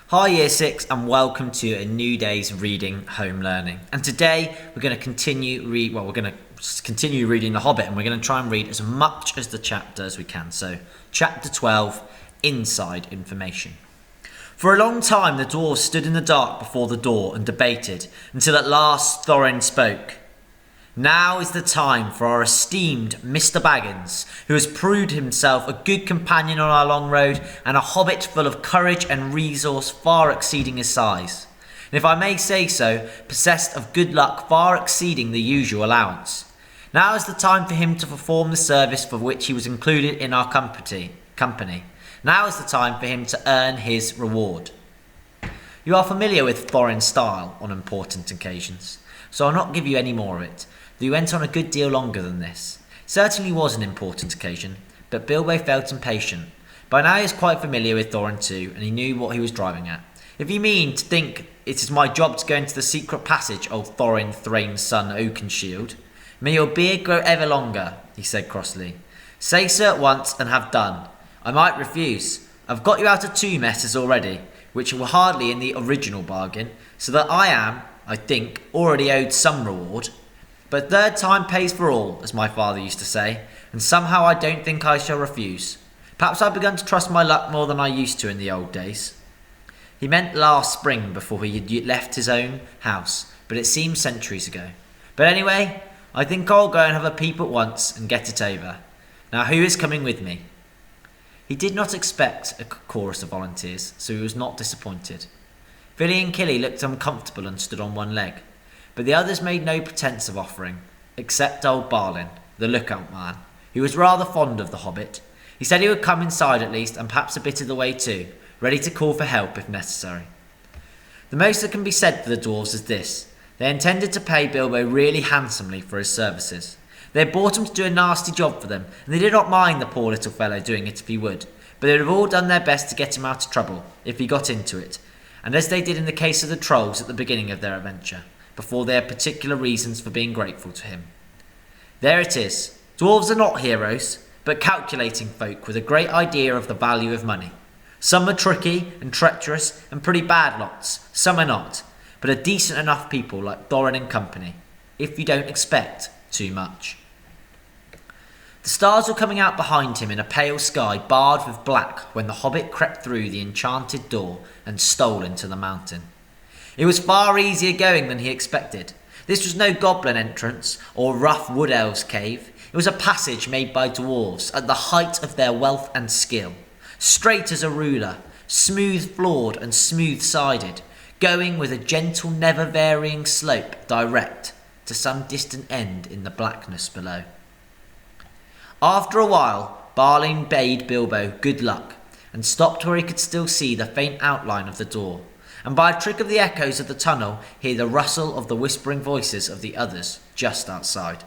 Hi Year 6 and welcome to a new day's reading home learning. And today we're going to continue reading The Hobbit, and we're going to try and read as much as the chapter as we can. So chapter 12, Inside Information. For a long time the dwarves stood in the dark before the door and debated until at last Thorin spoke. Now is the time for our esteemed Mr. Baggins, who has proved himself a good companion on our long road and a hobbit full of courage and resource far exceeding his size, and if I may say so, possessed of good luck far exceeding the usual allowance. Now is the time for him to perform the service for which he was included in our company. Now is the time for him to earn his reward. You are familiar with Thorin's style on important occasions, so I'll not give you any more of it. He went on a good deal longer than this. It certainly was an important occasion, but Bilbo felt impatient. By now he was quite familiar with Thorin too, and he knew what he was driving at. If you mean to think it is my job to go into the secret passage, old Thorin Thrain's son Oakenshield, may your beard grow ever longer, he said crossly. Say so at once and have done. I might refuse. I've got you out of 2 messes already, which were hardly in the original bargain, so that I am, I think, already owed some reward. But 3rd time pays for all, as my father used to say, and somehow I don't think I shall refuse. Perhaps I've begun to trust my luck more than I used to in the old days. He meant last spring before he had left his own house, but it seemed centuries ago. But anyway, I think I'll go and have a peep at once and get it over. Now who is coming with me? He did not expect a chorus of volunteers, so he was not disappointed. Billy and Killy looked uncomfortable and stood on one leg. But the others made no pretence of offering, except old Balin, the lookout man, who was rather fond of the Hobbit. He said he would come inside at least, and perhaps a bit of the way too, ready to call for help if necessary. The most that can be said for the dwarves is this: they intended to pay Bilbo really handsomely for his services. They had bought him to do a nasty job for them, and they did not mind the poor little fellow doing it if he would, but they would have all done their best to get him out of trouble, if he got into it, and as they did in the case of the trolls at the beginning of their adventure, before they had particular reasons for being grateful to him. There it is. Dwarves are not heroes, but calculating folk with a great idea of the value of money. Some are tricky and treacherous and pretty bad lots, some are not, but are decent enough people like Thorin and company, if you don't expect too much. The stars were coming out behind him in a pale sky barred with black when the Hobbit crept through the enchanted door and stole into the mountain. It was far easier going than he expected. This was no goblin entrance or rough wood elves' cave. It was a passage made by dwarves at the height of their wealth and skill, straight as a ruler, smooth floored and smooth sided, going with a gentle never varying slope direct to some distant end in the blackness below. After a while Balin bade Bilbo good luck and stopped where he could still see the faint outline of the door, and by a trick of the echoes of the tunnel hear the rustle of the whispering voices of the others just outside.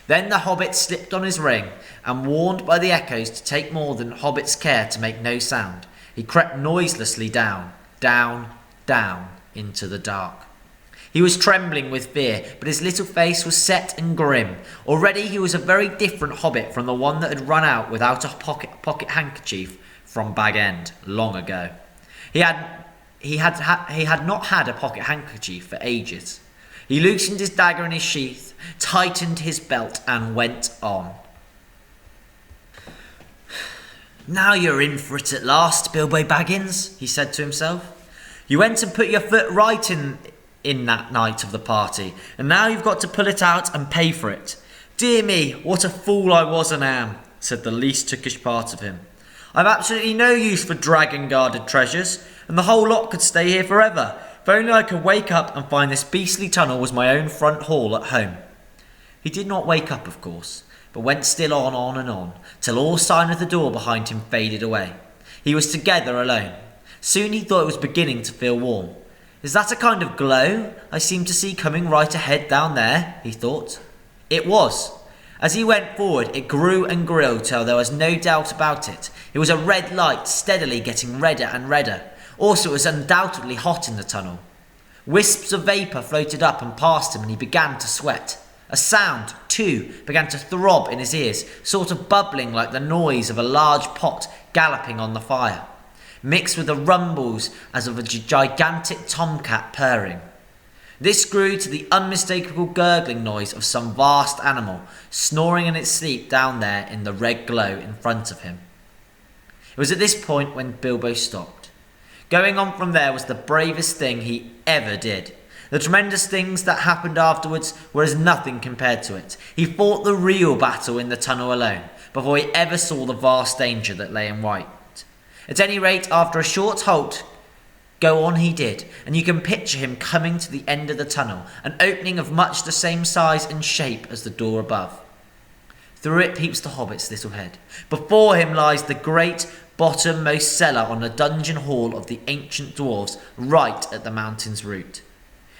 Then the Hobbit slipped on his ring, and warned by the echoes to take more than Hobbit's care to make no sound, he crept noiselessly down into the dark. He was trembling with fear, but his little face was set and grim. Already he was a very different Hobbit from the one that had run out without a pocket handkerchief from Bag End long ago. He had not had a pocket handkerchief for ages. He loosened his dagger in his sheath, tightened his belt, and went on. Now you're in for it at last, Bilbo Baggins, he said to himself. You went and put your foot right in that night of the party, and now you've got to pull it out and pay for it. Dear me, what a fool I was and am, said the least tookish part of him. I've absolutely no use for dragon-guarded treasures, and the whole lot could stay here forever, if only I could wake up and find this beastly tunnel was my own front hall at home. He did not wake up, of course, but went still on and on, till all sign of the door behind him faded away. He was together alone. Soon he thought it was beginning to feel warm. Is that a kind of glow I seem to see coming right ahead down there? He thought. It was. As he went forward, it grew and grew till there was no doubt about it. It was a red light, steadily getting redder and redder. Also, it was undoubtedly hot in the tunnel. Wisps of vapour floated up and past him, and he began to sweat. A sound, too, began to throb in his ears, sort of bubbling like the noise of a large pot galloping on the fire. mixed with the rumbles as of a gigantic tomcat purring. This grew to the unmistakable gurgling noise of some vast animal snoring in its sleep down there in the red glow in front of him. It was at this point when Bilbo stopped. Going on from there was the bravest thing he ever did. The tremendous things that happened afterwards were as nothing compared to it. He fought the real battle in the tunnel alone, before he ever saw the vast danger that lay in wait. At any rate, after a short halt, go on he did, and you can picture him coming to the end of the tunnel, an opening of much the same size and shape as the door above. Through it peeps the hobbit's little head. Before him lies the great bottommost cellar on the dungeon hall of the ancient dwarves, right at the mountain's root.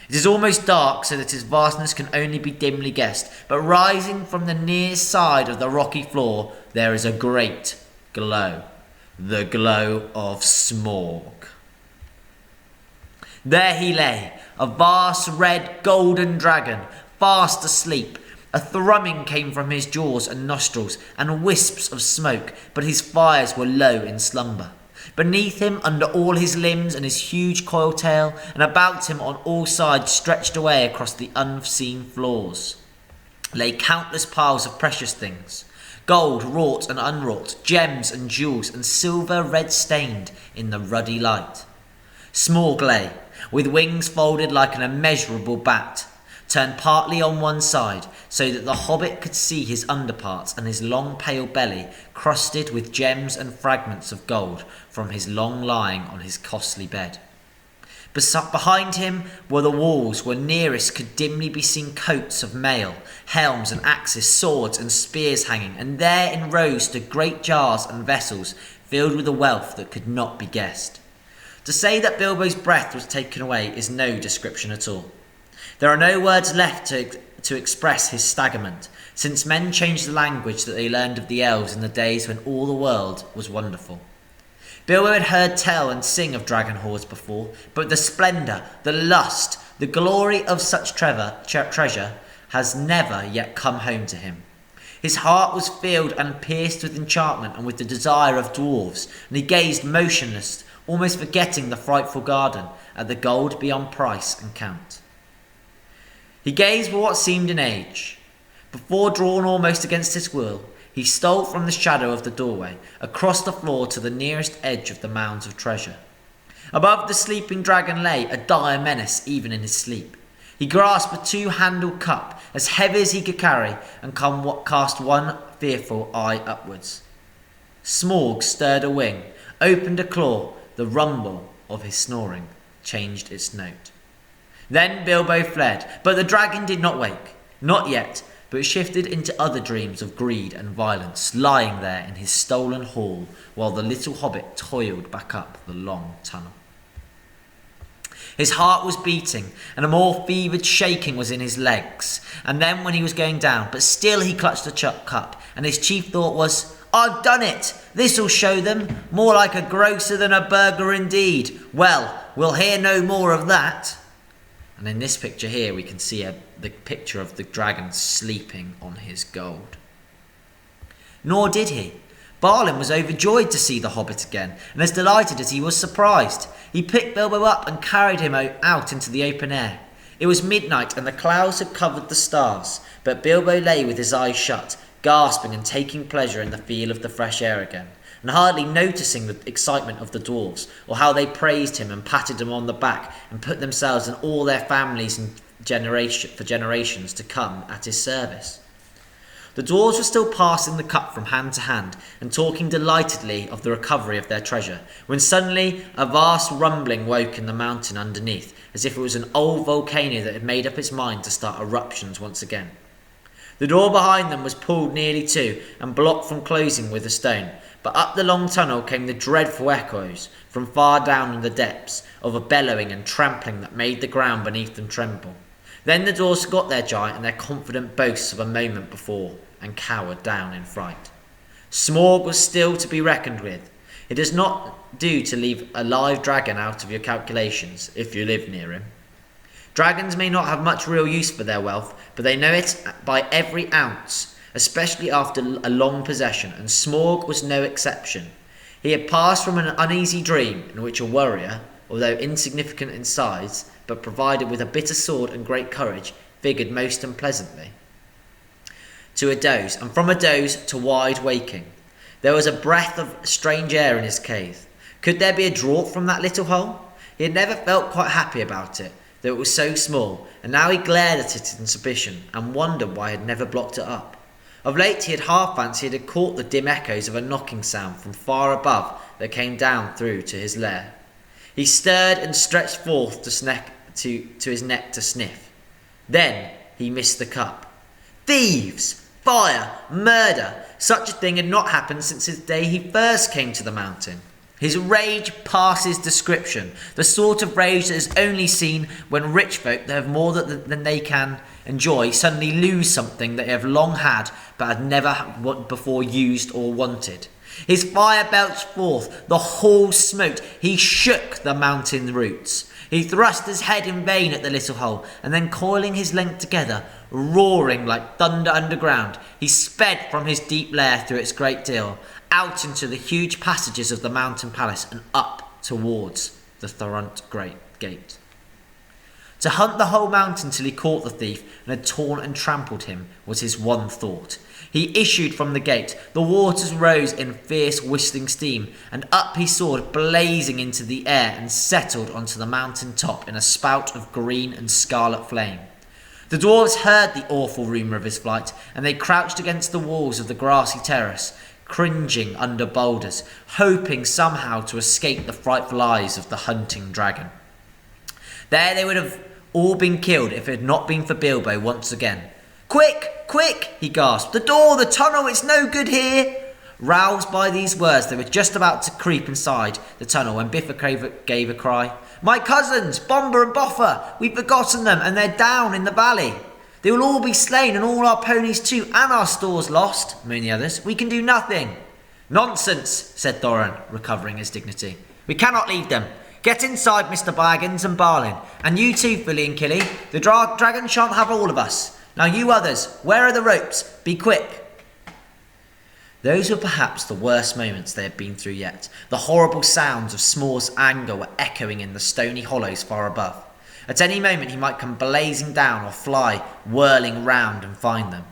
It is almost dark, so that its vastness can only be dimly guessed, but rising from the near side of the rocky floor, there is a great glow. The glow of Smaug. There he lay, a vast red golden dragon, fast asleep. A thrumming came from his jaws and nostrils, and wisps of smoke, but his fires were low in slumber. Beneath him, under all his limbs and his huge coil tail, and about him on all sides stretched away across the unseen floors, lay countless piles of precious things, gold wrought and unwrought, gems and jewels, and silver red stained in the ruddy light. Smaug lay, with wings folded like an immeasurable bat, turned partly on one side, so that the hobbit could see his underparts and his long pale belly crusted with gems and fragments of gold from his long lying on his costly bed. Behind him were the walls where nearest could dimly be seen coats of mail, helms and axes, swords and spears hanging, and there in rows stood great jars and vessels filled with a wealth that could not be guessed. To say that Bilbo's breath was taken away is no description at all. There are no words left to express his staggerment, since men changed the language that they learned of the elves in the days when all the world was wonderful. Bilbo had heard tell and sing of dragon hoards before, but the splendour, the lust, the glory of such treasure has never yet come home to him. His heart was filled and pierced with enchantment and with the desire of dwarves, and he gazed motionless, almost forgetting the frightful garden, at the gold beyond price and count. He gazed for what seemed an age. Before, drawn almost against his will, he stole from the shadow of the doorway, across the floor to the nearest edge of the mounds of treasure. Above the sleeping dragon lay a dire menace even in his sleep. He grasped a two-handled cup, as heavy as he could carry, and cast one fearful eye upwards. Smaug stirred a wing, opened a claw, the rumble of his snoring changed its note. Then Bilbo fled, but the dragon did not wake, not yet, but shifted into other dreams of greed and violence, lying there in his stolen hall while the little hobbit toiled back up the long tunnel. His heart was beating, and a more fevered shaking was in his legs, and then when he was going down, but still he clutched the cup, and his chief thought was, "I've done it! This'll show them! More like a grocer than a burglar indeed! Well, we'll hear no more of that!" And in this picture here we can see the picture of the dragon sleeping on his gold. Nor did he. Balin was overjoyed to see the hobbit again, and as delighted as he was surprised. He picked Bilbo up and carried him out into the open air. It was midnight and the clouds had covered the stars, but Bilbo lay with his eyes shut, gasping and taking pleasure in the feel of the fresh air again, and hardly noticing the excitement of the dwarves, or how they praised him and patted him on the back and put themselves and all their families and for generations to come at his service. The dwarves were still passing the cup from hand to hand and talking delightedly of the recovery of their treasure, when suddenly a vast rumbling woke in the mountain underneath, as if it was an old volcano that had made up its mind to start eruptions once again. The door behind them was pulled nearly to and blocked from closing with a stone, but up the long tunnel came the dreadful echoes, from far down in the depths, of a bellowing and trampling that made the ground beneath them tremble. Then the dwarves forgot their giant and their confident boasts of a moment before, and cowered down in fright. Smaug was still to be reckoned with. It does not do to leave a live dragon out of your calculations, if you live near him. Dragons may not have much real use for their wealth, but they know it by every ounce, especially after a long possession, and Smaug was no exception. He had passed from an uneasy dream in which a warrior, although insignificant in size, but provided with a bitter sword and great courage, figured most unpleasantly, to a doze, and from a doze to wide waking. There was a breath of strange air in his cave. Could there be a draught from that little hole? He had never felt quite happy about it, though it was so small, and now he glared at it in suspicion, and wondered why he had never blocked it up. Of late he had half fancied he had caught the dim echoes of a knocking sound from far above that came down through to his lair. He stirred and stretched forth to his neck to sniff. Then he missed the cup. Thieves! Fire! Murder! Such a thing had not happened since the day he first came to the mountain. His rage passes description, the sort of rage that is only seen when rich folk that have more than they can enjoy suddenly lose something they have long had but had never before used or wanted. His fire belched forth, the hall smoked, he shook the mountain roots. He thrust his head in vain at the little hole, and then coiling his length together, roaring like thunder underground, he sped from his deep lair through its great deal, out into the huge passages of the mountain palace and up towards the Thrunt Great Gate. To hunt the whole mountain till he caught the thief and had torn and trampled him was his one thought. He issued from the gate, the waters rose in fierce whistling steam, and up he soared blazing into the air and settled onto the mountain top in a spout of green and scarlet flame. The dwarves heard the awful rumour of his flight, and they crouched against the walls of the grassy terrace, cringing under boulders, hoping somehow to escape the frightful eyes of the hunting dragon. There they would have all been killed if it had not been for Bilbo once again. "Quick! Quick!" he gasped. "The door! The tunnel! It's no good here!" Roused by these words, they were just about to creep inside the tunnel when Bifur gave a cry. "My cousins, Bombur and Boffer! We've forgotten them, and they're down in the valley. They will all be slain, and all our ponies too, and our stores lost," moaned the others. "We can do nothing." "Nonsense," said Thorin, recovering his dignity. "We cannot leave them. Get inside, Mr. Baggins and Balin, and you too, Fully and Killy. The dragon shan't have all of us. Now you others, where are the ropes? Be quick." Those were perhaps the worst moments they had been through yet. The horrible sounds of Smaug's anger were echoing in the stony hollows far above. At any moment he might come blazing down or fly whirling round and find them.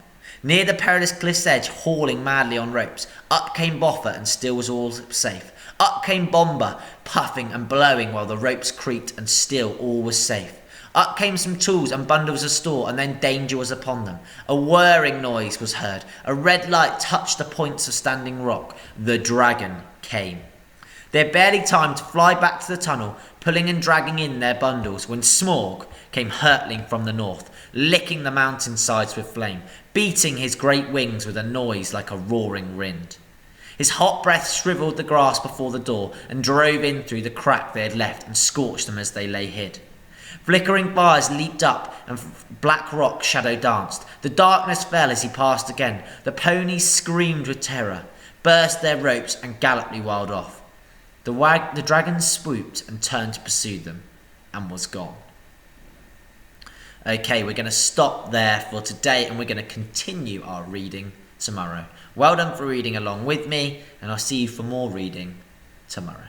Near the perilous cliff's edge, hauling madly on ropes, up came Boffer and still was all safe. Up came Bombur, puffing and blowing while the ropes creaked, and still all was safe. Up came some tools and bundles of store, and then danger was upon them. A whirring noise was heard. A red light touched the points of standing rock. The dragon came. They had barely time to fly back to the tunnel, pulling and dragging in their bundles, when Smaug came hurtling from the north, licking the mountain sides with flame, beating his great wings with a noise like a roaring wind. His hot breath shriveled the grass before the door and drove in through the crack they had left and scorched them as they lay hid. Flickering fires leaped up and black rock shadow danced. The darkness fell as he passed again. The ponies screamed with terror, burst their ropes and galloped wild off. The dragon swooped and turned to pursue them and was gone. Okay, we're going to stop there for today and we're going to continue our reading tomorrow. Well done for reading along with me, and I'll see you for more reading tomorrow.